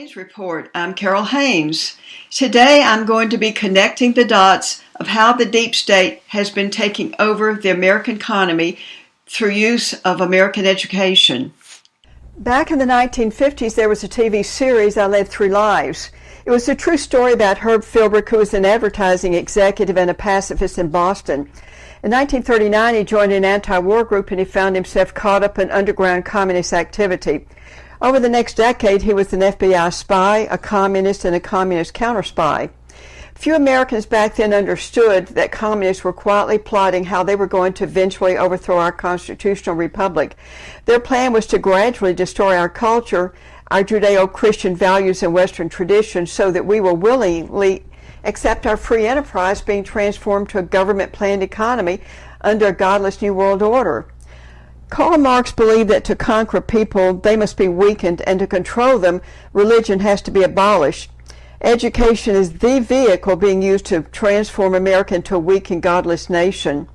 Today's report, I'm Carol Haynes. Today I'm going to be connecting the dots of how the deep state has been taking over the American economy through use of American education. Back in the 1950s, there was a TV series, I Led Three Lives. It was a true story about Herb Philbrick, who was an advertising executive and a pacifist in Boston. In 1939, he joined an anti-war group and he found himself caught up in underground communist activity. Over the next decade, he was an FBI spy, a communist, and a communist counter-spy. Few Americans back then understood that communists were quietly plotting how they were going to eventually overthrow our constitutional republic. Their plan was to gradually destroy our culture, our Judeo-Christian values and Western traditions, so that we will willingly accept our free enterprise being transformed to a government-planned economy under a godless New World Order. Karl Marx believed that to conquer people, they must be weakened, and to control them, religion has to be abolished. Education is the vehicle being used to transform America into a weak and godless nation.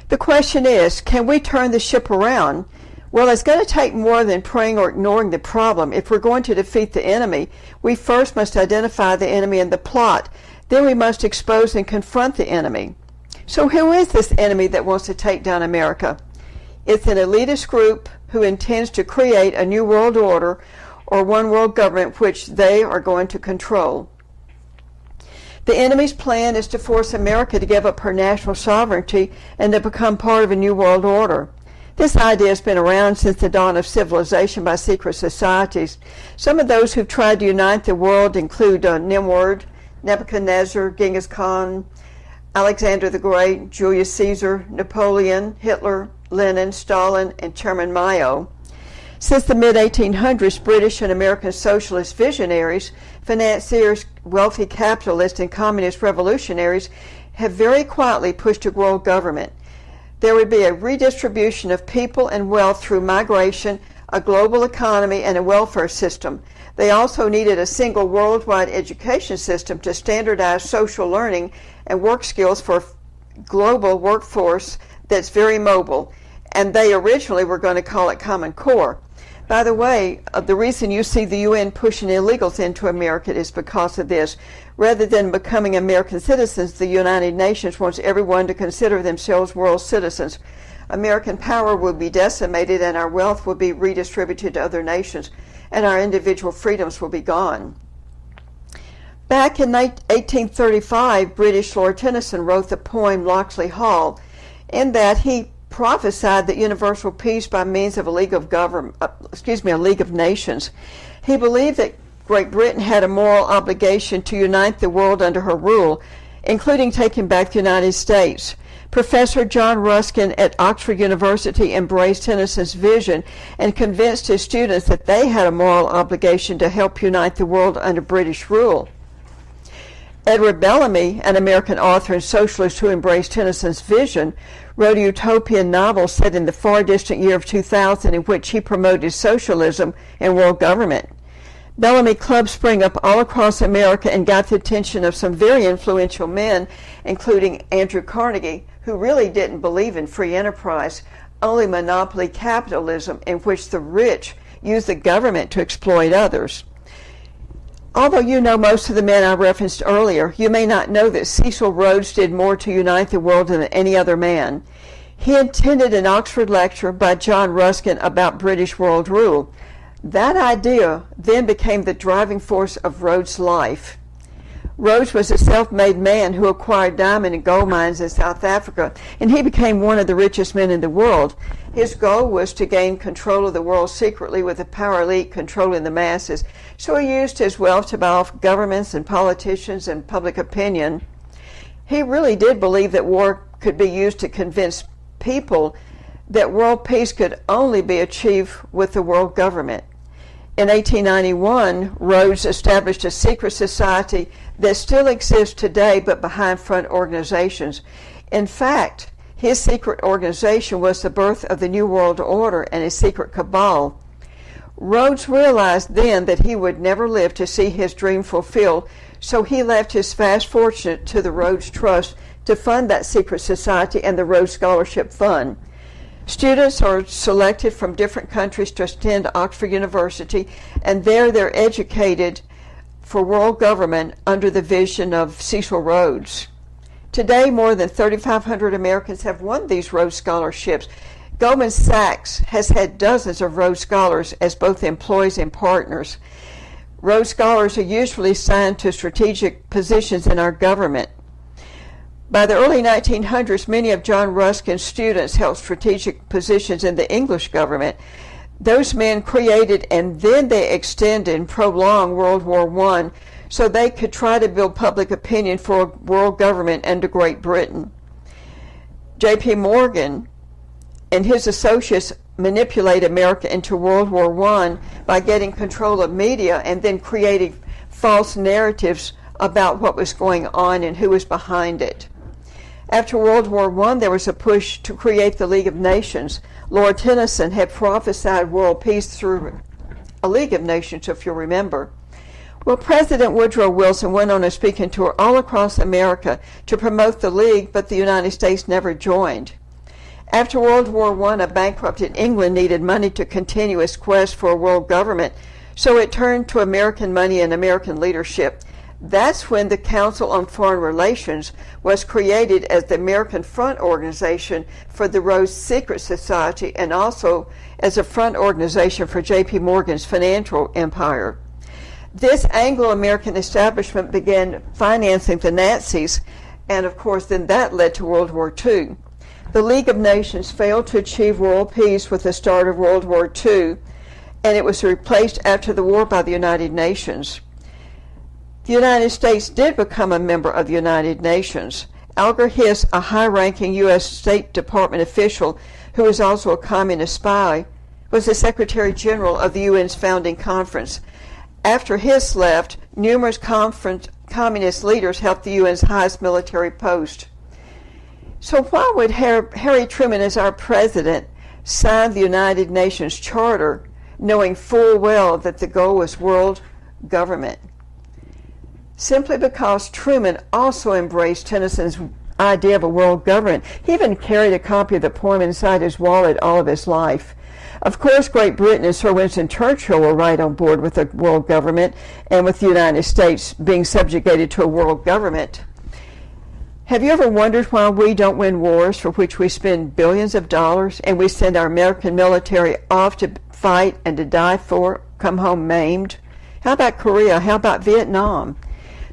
The question is, can we turn the ship around? Well, it's going to take more than praying or ignoring the problem. If we're going to defeat the enemy, we first must identify the enemy and the plot. Then we must expose and confront the enemy. So who is this enemy that wants to take down America? It's an elitist group who intends to create a new world order or one world government which they are going to control. The enemy's plan is to force America to give up her national sovereignty and to become part of a new world order. This idea has been around since the dawn of civilization by secret societies. Some of those who've tried to unite the world include Nimrod, Nebuchadnezzar, Genghis Khan, Alexander the Great, Julius Caesar, Napoleon, Hitler, Lenin, Stalin, and Chairman Mao. Since the mid-1800s, British and American socialist visionaries, financiers, wealthy capitalists, and communist revolutionaries have very quietly pushed a world government. There would be a redistribution of people and wealth through migration, a global economy, and a welfare system. They also needed a single worldwide education system to standardize social learning and work skills for a global workforce that's very mobile. And they originally were going to call it Common Core. By the way, the reason you see the UN pushing illegals into America is because of this. Rather than becoming American citizens, the United Nations wants everyone to consider themselves world citizens. American power will be decimated and our wealth will be redistributed to other nations, and our individual freedoms will be gone. Back in 1835, British Lord Tennyson wrote the poem Locksley Hall, in that he prophesied that universal peace by means of a League of Nations. He believed that Great Britain had a moral obligation to unite the world under her rule, including taking back the United States. Professor John Ruskin at Oxford University embraced Tennyson's vision and convinced his students that they had a moral obligation to help unite the world under British rule. Edward Bellamy, an American author and socialist who embraced Tennyson's vision, wrote a utopian novel set in the far distant year of 2000 in which he promoted socialism and world government. Bellamy clubs sprang up all across America and got the attention of some very influential men, including Andrew Carnegie, who really didn't believe in free enterprise, only monopoly capitalism in which the rich use the government to exploit others. Although you know most of the men I referenced earlier, you may not know that Cecil Rhodes did more to unite the world than any other man. He attended an Oxford lecture by John Ruskin about British world rule. That idea then became the driving force of Rhodes' life. Rhodes was a self-made man who acquired diamond and gold mines in South Africa, and he became one of the richest men in the world. His goal was to gain control of the world secretly, with the power elite controlling the masses. So he used his wealth to buy off governments and politicians and public opinion. He really did believe that war could be used to convince people that world peace could only be achieved with the world government. In 1891, Rhodes established a secret society that still exists today, but behind front organizations. In fact, his secret organization was the birth of the New World Order and a secret cabal. Rhodes realized then that he would never live to see his dream fulfilled, so he left his vast fortune to the Rhodes Trust to fund that secret society and the Rhodes Scholarship Fund. Students are selected from different countries to attend Oxford University, and there they're educated for world government under the vision of Cecil Rhodes. Today, more than 3,500 Americans have won these Rhodes Scholarships. Goldman Sachs has had dozens of Rhodes Scholars as both employees and partners. Rhodes Scholars are usually assigned to strategic positions in our government. By the early 1900s, many of John Ruskin's students held strategic positions in the English government. Those men created and then they extended and prolonged World War I so they could try to build public opinion for world government under Great Britain. J.P. Morgan and his associates manipulated America into World War I by getting control of media and then creating false narratives about what was going on and who was behind it. After World War I, there was a push to create the League of Nations. Lord Tennyson had prophesied world peace through a League of Nations, if you'll remember. Well, President Woodrow Wilson went on a speaking tour all across America to promote the League, but the United States never joined. After World War I, a bankrupted England needed money to continue its quest for a world government, so it turned to American money and American leadership. That's when the Council on Foreign Relations was created as the American front organization for the Rhodes Secret Society and also as a front organization for J.P. Morgan's financial empire. This Anglo-American establishment began financing the Nazis, and of course then that led to World War II. The League of Nations failed to achieve world peace with the start of World War II, and it was replaced after the war by the United Nations. The United States did become a member of the United Nations. Alger Hiss, a high-ranking U.S. State Department official who was also a communist spy, was the Secretary General of the UN's founding conference. After Hiss left, numerous communist leaders held the UN's highest military post. So why would Harry Truman, as our president, sign the United Nations Charter, knowing full well that the goal was world government? Simply because Truman also embraced Tennyson's idea of a world government. He even carried a copy of the poem inside his wallet all of his life. Of course, Great Britain and Sir Winston Churchill were right on board with a world government and with the United States being subjugated to a world government. Have you ever wondered why we don't win wars for which we spend billions of dollars and we send our American military off to fight and to die for, come home maimed? How about Korea? How about Vietnam?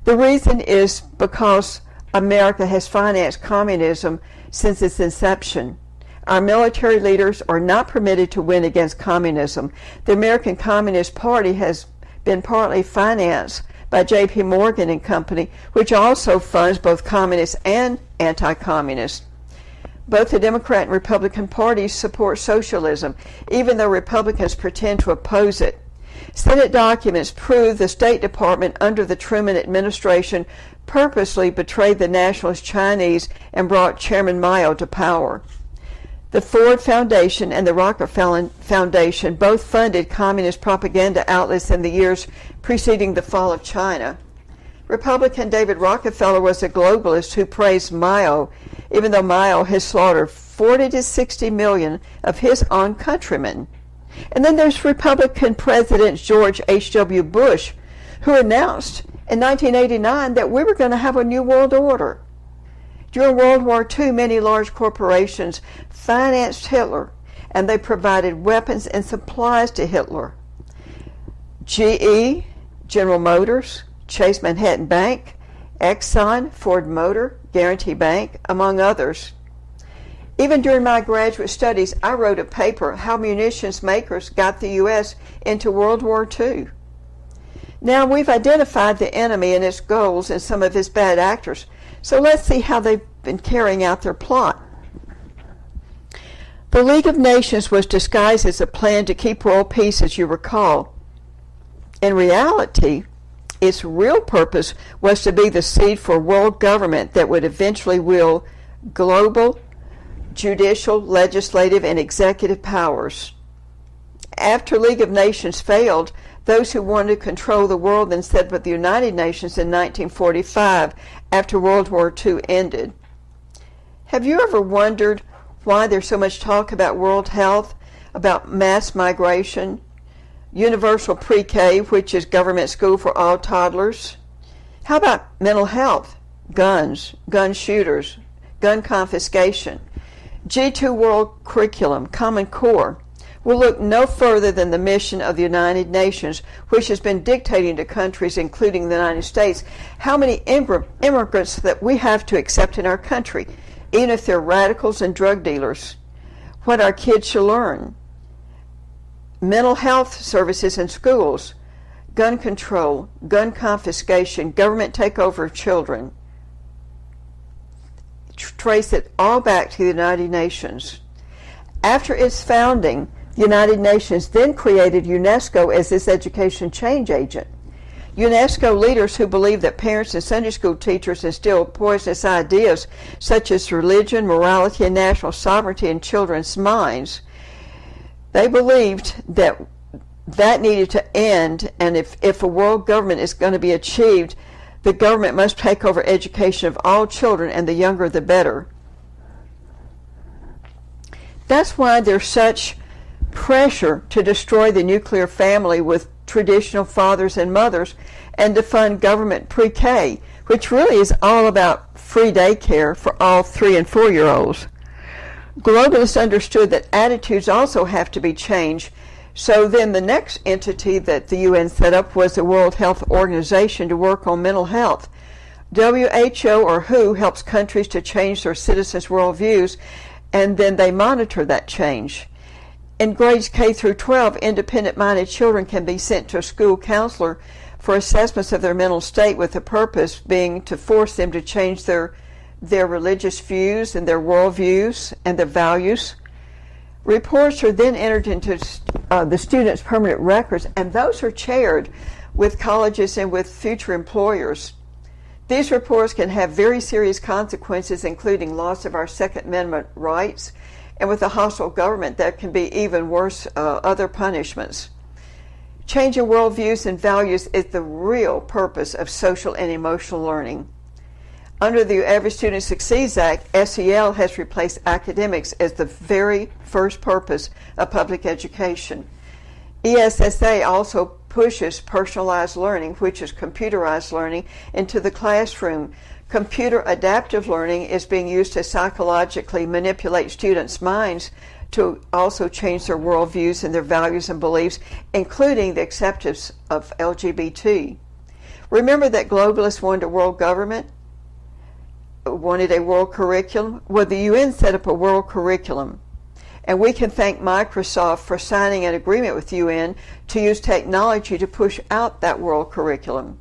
The reason is because America has financed communism since its inception. Our military leaders are not permitted to win against communism. The American Communist Party has been partly financed by J.P. Morgan and Company, which also funds both communists and anti-communists. Both the Democrat and Republican parties support socialism, even though Republicans pretend to oppose it. Senate documents prove the State Department under the Truman administration purposely betrayed the nationalist Chinese and brought Chairman Mao to power. The Ford Foundation and the Rockefeller Foundation both funded communist propaganda outlets in the years preceding the fall of China. Republican David Rockefeller was a globalist who praised Mao, even though Mao has slaughtered 40 to 60 million of his own countrymen. And then there's Republican President George H.W. Bush, who announced in 1989 that we were going to have a new world order. During World War II, many large corporations financed Hitler, and they provided weapons and supplies to Hitler. GE, General Motors, Chase Manhattan Bank, Exxon, Ford Motor, Guarantee Bank, among others. Even during my graduate studies, I wrote a paper, How Munitions Makers Got the U.S. into World War II. Now we've identified the enemy and its goals and some of his bad actors, so let's see how they've been carrying out their plot. The League of Nations was disguised as a plan to keep world peace, as you recall. In reality, its real purpose was to be the seed for world government that would eventually wield global, judicial, legislative, and executive powers. After League of Nations failed, those who wanted to control the world then set up the United Nations in 1945 after World War II ended. Have you ever wondered why there's so much talk about world health, about mass migration, universal pre-K, which is government school for all toddlers. How about mental health, guns, gun shooters, gun confiscation, G2 World Curriculum, Common Core? We'll look no further than the mission of the United Nations, which has been dictating to countries, including the United States, how many immigrants that we have to accept in our country, even if they're radicals and drug dealers. What our kids should learn. Mental health services in schools, gun control, gun confiscation, government takeover of children. Trace it all back to the United Nations. After its founding, the United Nations then created UNESCO as its education change agent. UNESCO leaders who believe that parents and Sunday school teachers instill poisonous ideas such as religion, morality, and national sovereignty in children's minds, they believed that that needed to end, and if a world government is going to be achieved, the government must take over education of all children, and the younger the better. That's why there's such pressure to destroy the nuclear family with traditional fathers and mothers and to fund government pre-K, which really is all about free daycare for all 3- and 4-year-olds. Globalists understood that attitudes also have to be changed. So then the next entity that the UN set up was the World Health Organization to work on mental health. WHO, or WHO, helps countries to change their citizens' worldviews, and then they monitor that change. In grades K through 12, independent-minded children can be sent to a school counselor for assessments of their mental state, with the purpose being to force them to change their religious views and their worldviews and their values. Reports are then entered into the students' permanent records, and those are shared with colleges and with future employers. These reports can have very serious consequences, including loss of our Second Amendment rights, and with a hostile government, there can be even worse other punishments. Changing worldviews and values is the real purpose of social and emotional learning. Under the Every Student Succeeds Act, SEL has replaced academics as the very first purpose of public education. ESSA also pushes personalized learning, which is computerized learning, into the classroom. Computer adaptive learning is being used to psychologically manipulate students' minds to also change their worldviews and their values and beliefs, including the acceptance of LGBT. Remember that globalists wanted a world government, wanted a world curriculum? Well, the UN set up a world curriculum. And we can thank Microsoft for signing an agreement with UN to use technology to push out that world curriculum.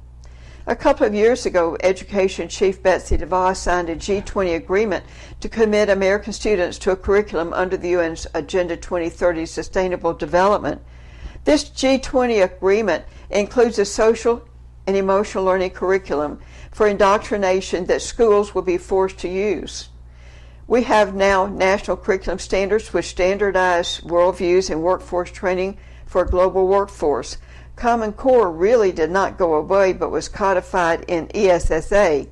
A couple of years ago, Education Chief Betsy DeVos signed a G20 agreement to commit American students to a curriculum under the UN's Agenda 2030 Sustainable Development. This G20 agreement includes a social and emotional learning curriculum for indoctrination that schools will be forced to use. We have now national curriculum standards with standardized worldviews and workforce training for a global workforce. Common Core really did not go away but was codified in ESSA.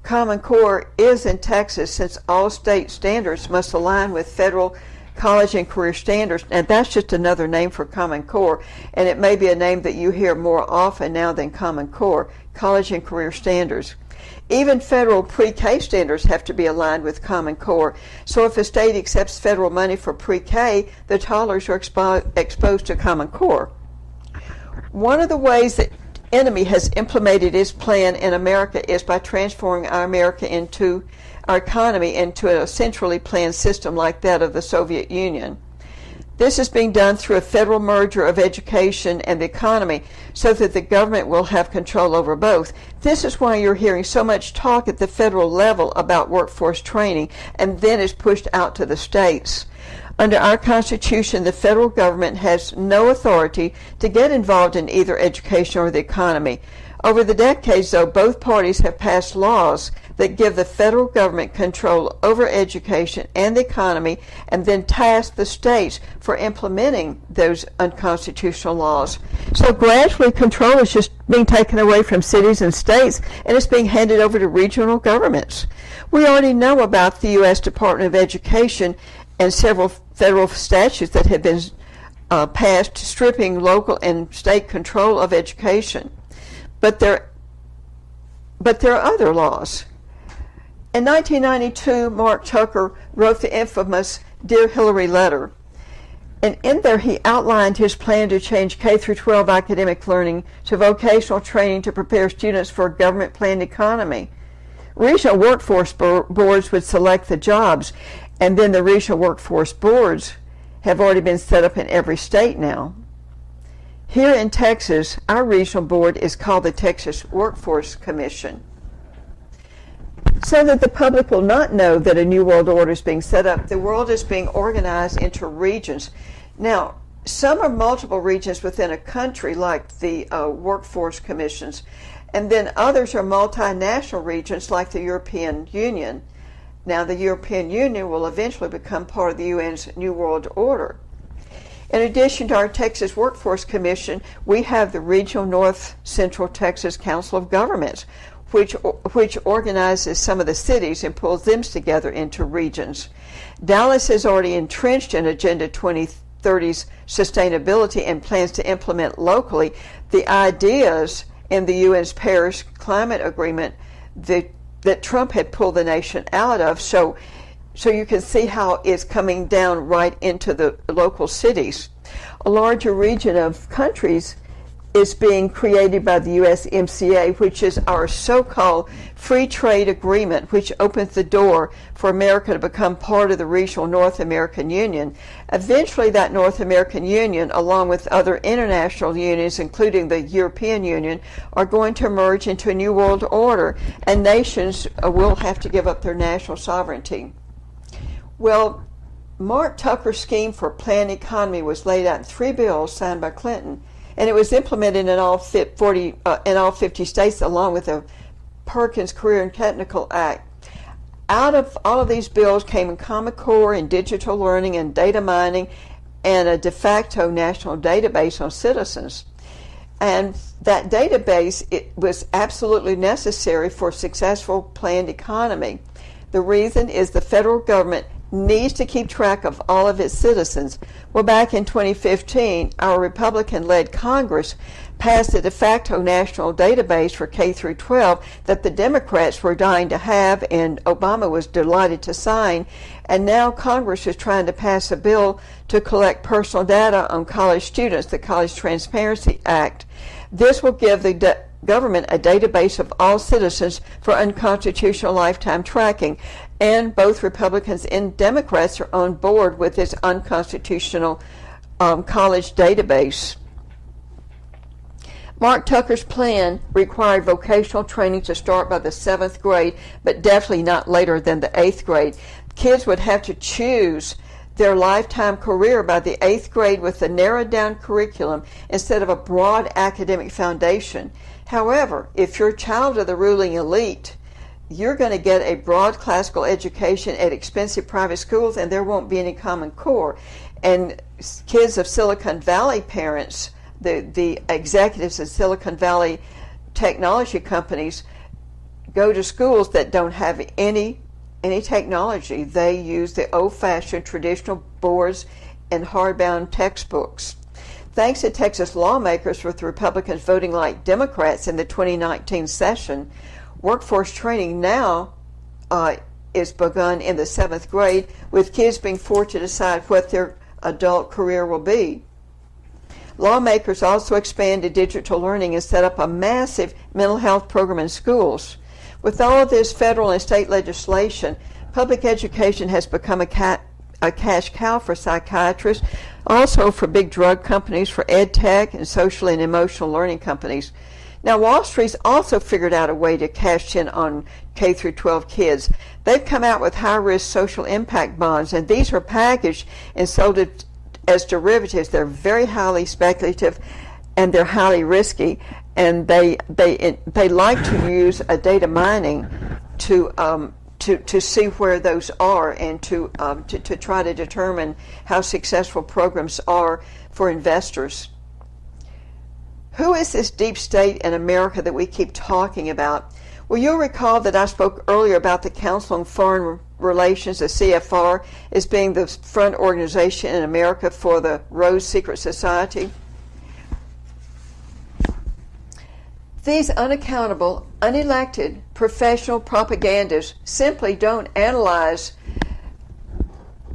Common Core is in Texas since all state standards must align with federal college and career standards, and that's just another name for Common Core, and it may be a name that you hear more often now than Common Core, college and career standards. Even federal pre-K standards have to be aligned with Common Core. So if a state accepts federal money for pre-K, the toddlers are exposed to Common Core. One of the ways that enemy has implemented its plan in America is by transforming our economy into a centrally planned system like that of the Soviet Union. This is being done through a federal merger of education and the economy so that the government will have control over both. This is why you're hearing so much talk at the federal level about workforce training, and then it's pushed out to the states. Under our Constitution, the federal government has no authority to get involved in either education or the economy. Over the decades, though, both parties have passed laws that give the federal government control over education and the economy, and then task the states for implementing those unconstitutional laws. So gradually control is just being taken away from cities and states, and it's being handed over to regional governments. We already know about the U.S. Department of Education and several federal statutes that have been passed stripping local and state control of education. But there are other laws. In 1992, Mark Tucker wrote the infamous Dear Hillary letter. And in there, he outlined his plan to change K-12 academic learning to vocational training to prepare students for a government-planned economy. Regional workforce boards would select the jobs, and then the regional workforce boards have already been set up in every state now. Here in Texas, our regional board is called the Texas Workforce Commission. So that the public will not know that a new world order is being set up, the world is being organized into regions. Now, some are multiple regions within a country, like the workforce commissions, and then others are multinational regions, like the European Union. Now, the European Union will eventually become part of the UN's New World Order. In addition to our Texas Workforce Commission, we have the Regional North Central Texas Council of Governments, which organizes some of the cities and pulls them together into regions. Dallas is already entrenched in Agenda 2030's sustainability and plans to implement locally the ideas in the UN's Paris Climate Agreement that Trump had pulled the nation out of. So you can see how it's coming down right into the local cities. A larger region of countries is being created by the USMCA, which is our so-called free trade agreement, which opens the door for America to become part of the regional North American Union. Eventually, that North American Union, along with other international unions, including the European Union, are going to merge into a new world order, and nations will have to give up their national sovereignty. Well, Mark Tucker's scheme for a planned economy was laid out in 3 bills signed by Clinton, and it was implemented in all 50 states, along with the Perkins Career and Technical Act. Out of all of these bills came a Common Core in digital learning and data mining, and a de facto national database on citizens. And that database, it was absolutely necessary for a successful planned economy. The reason is the federal government needs to keep track of all of its citizens. Well, back in 2015, our Republican-led Congress passed a de facto national database for K through 12 that the Democrats were dying to have, and Obama was delighted to sign. And now Congress is trying to pass a bill to collect personal data on college students, the College Transparency Act. This will give the government a database of all citizens for unconstitutional lifetime tracking, and both Republicans and Democrats are on board with this unconstitutional college database. Mark Tucker's plan required vocational training to start by the 7th grade, but definitely not later than the 8th grade. Kids would have to choose their lifetime career by the 8th grade with a narrowed down curriculum instead of a broad academic foundation. However, if you're a child of the ruling elite, you're going to get a broad classical education at expensive private schools, and there won't be any Common Core. And kids of Silicon Valley parents, the executives of Silicon Valley technology companies, go to schools that don't have any technology. They use the old-fashioned traditional boards and hardbound textbooks. Thanks to Texas lawmakers, with the Republicans voting like Democrats in the 2019 session, workforce training now is begun in the 7th grade, with kids being forced to decide what their adult career will be. Lawmakers also expanded digital learning and set up a massive mental health program in schools. With all of this federal and state legislation, public education has become a cash cow for psychiatrists, also for big drug companies, for ed tech, and social and emotional learning companies. Now, Wall Street's also figured out a way to cash in on K through 12 kids. They've come out with high-risk social impact bonds, and these are packaged and sold as derivatives. They're very highly speculative, and they're highly risky, and they like to use a data mining to see where those are, and to try to determine how successful programs are for investors. Who is this deep state in America that we keep talking about? Well, you'll recall that I spoke earlier about the Council on Foreign Relations, the CFR, as being the front organization in America for the Rose Secret Society. These unaccountable, unelected, professional propagandists simply don't analyze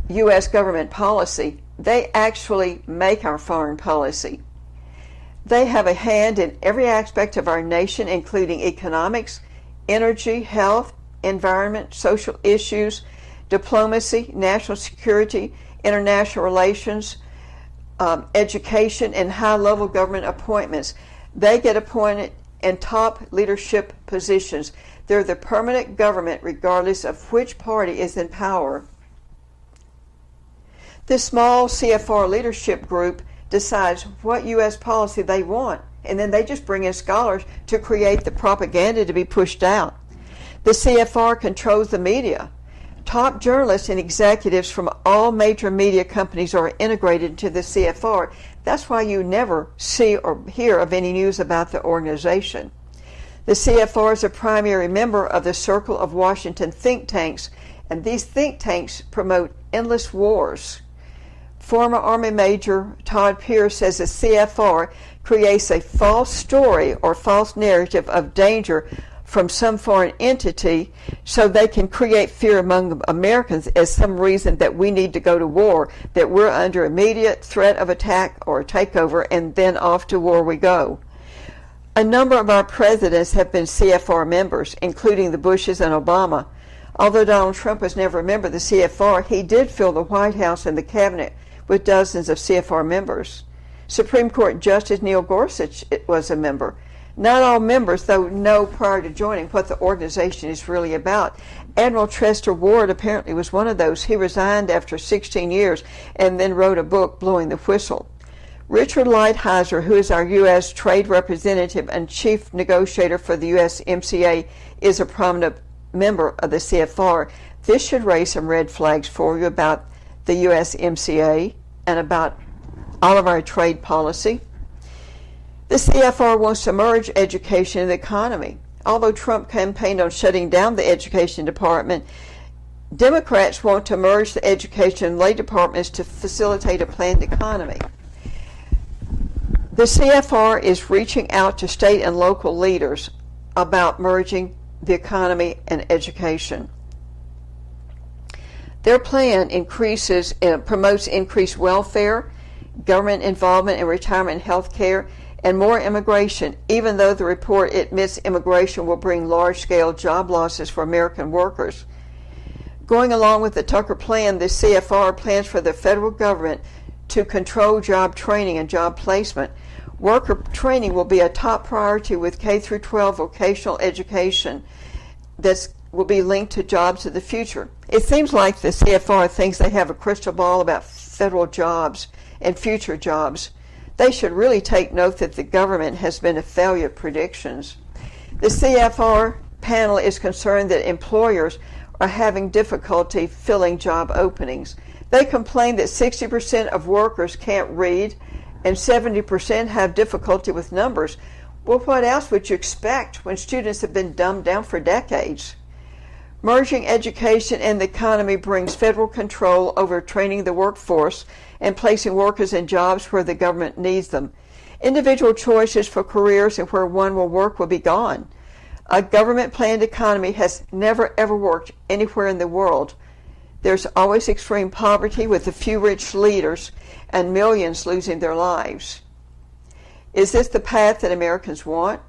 U.S. government policy. They actually make our foreign policy. They have a hand in every aspect of our nation, including economics, energy, health, environment, social issues, diplomacy, national security, international relations, education, and high-level government appointments. They get appointed in top leadership positions. They're the permanent government regardless of which party is in power. This small CFR leadership group decides what U.S. policy they want, and then they just bring in scholars to create the propaganda to be pushed out. The CFR controls the media. Top journalists and executives from all major media companies are integrated into the CFR. That's why you never see or hear of any news about the organization. The CFR is a primary member of the Circle of Washington think tanks, and these think tanks promote endless wars. Former Army Major Todd Pierce says the CFR creates a false story or false narrative of danger from some foreign entity so they can create fear among Americans as some reason that we need to go to war, that we're under immediate threat of attack or takeover, and then off to war we go. A number of our presidents have been CFR members, including the Bushes and Obama. Although Donald Trump was never a member of the CFR, he did fill the White House and the cabinet with dozens of CFR members. Supreme Court Justice Neil Gorsuch was a member. Not all members, though, know prior to joining what the organization is really about. Admiral Chester Ward apparently was one of those. He resigned after 16 years and then wrote a book, Blowing the Whistle. Richard Lighthizer, who is our U.S. Trade Representative and Chief Negotiator for the USMCA, is a prominent member of the CFR. This should raise some red flags for you about the USMCA and about all of our trade policy. The CFR wants to merge education and the economy. Although Trump campaigned on shutting down the education department, Democrats want to merge the education and lay departments to facilitate a planned economy. The CFR is reaching out to state and local leaders about merging the economy and education. Their plan promotes increased welfare, government involvement in retirement and health care, and more immigration, even though the report admits immigration will bring large-scale job losses for American workers. Going along with the Tucker plan, the CFR plans for the federal government to control job training and job placement. Worker training will be a top priority with K-12 vocational education that will be linked to jobs of the future. It seems like the CFR thinks they have a crystal ball about federal jobs and future jobs. They should really take note that the government has been a failure of predictions. The CFR panel is concerned that employers are having difficulty filling job openings. They complain that 60% of workers can't read and 70% have difficulty with numbers. Well, what else would you expect when students have been dumbed down for decades? Merging education and the economy brings federal control over training the workforce and placing workers in jobs where the government needs them. Individual choices for careers and where one will work will be gone. A government-planned economy has never ever worked anywhere in the world. There's always extreme poverty with a few rich leaders and millions losing their lives. Is this the path that Americans want?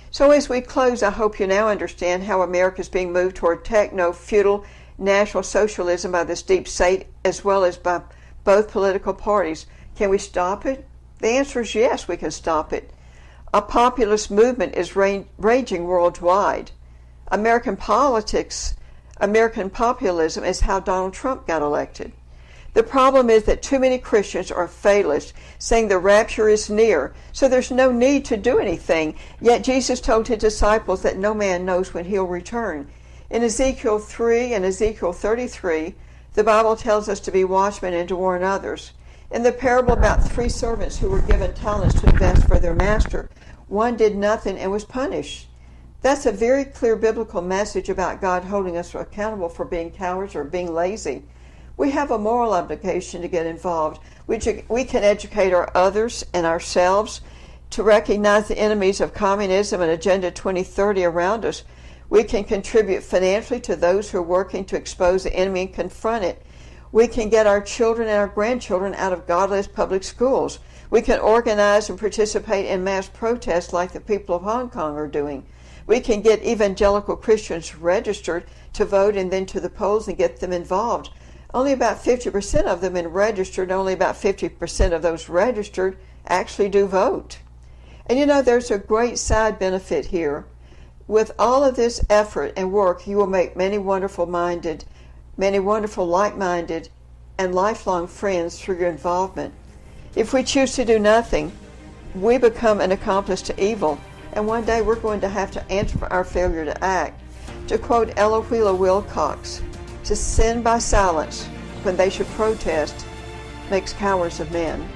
So as we close, I hope you now understand how America is being moved toward techno-feudal national socialism by this deep state as well as by both political parties. Can we stop it? The answer is yes, we can stop it. A populist movement is raging worldwide. American politics, American populism is how Donald Trump got elected. The problem is that too many Christians are fatalists, saying the rapture is near, so there's no need to do anything. Yet Jesus told his disciples that no man knows when he'll return. In Ezekiel 3 and Ezekiel 33, the Bible tells us to be watchmen and to warn others. In the parable about 3 servants who were given talents to invest for their master, one did nothing and was punished. That's a very clear biblical message about God holding us accountable for being cowards or being lazy. We have a moral obligation to get involved. We can educate our others and ourselves to recognize the enemies of communism and Agenda 2030 around us. We can contribute financially to those who are working to expose the enemy and confront it. We can get our children and our grandchildren out of godless public schools. We can organize and participate in mass protests like the people of Hong Kong are doing. We can get evangelical Christians registered to vote and then to the polls and get them involved. Only about 50% of them are registered. Only about 50% of those registered actually do vote. And you know, there's a great side benefit here. With all of this effort and work, you will make many wonderful like-minded, and lifelong friends through your involvement. If we choose to do nothing, we become an accomplice to evil, and one day we're going to have to answer for our failure to act. To quote Eloisa Wilcox, to sin by silence when they should protest makes cowards of men.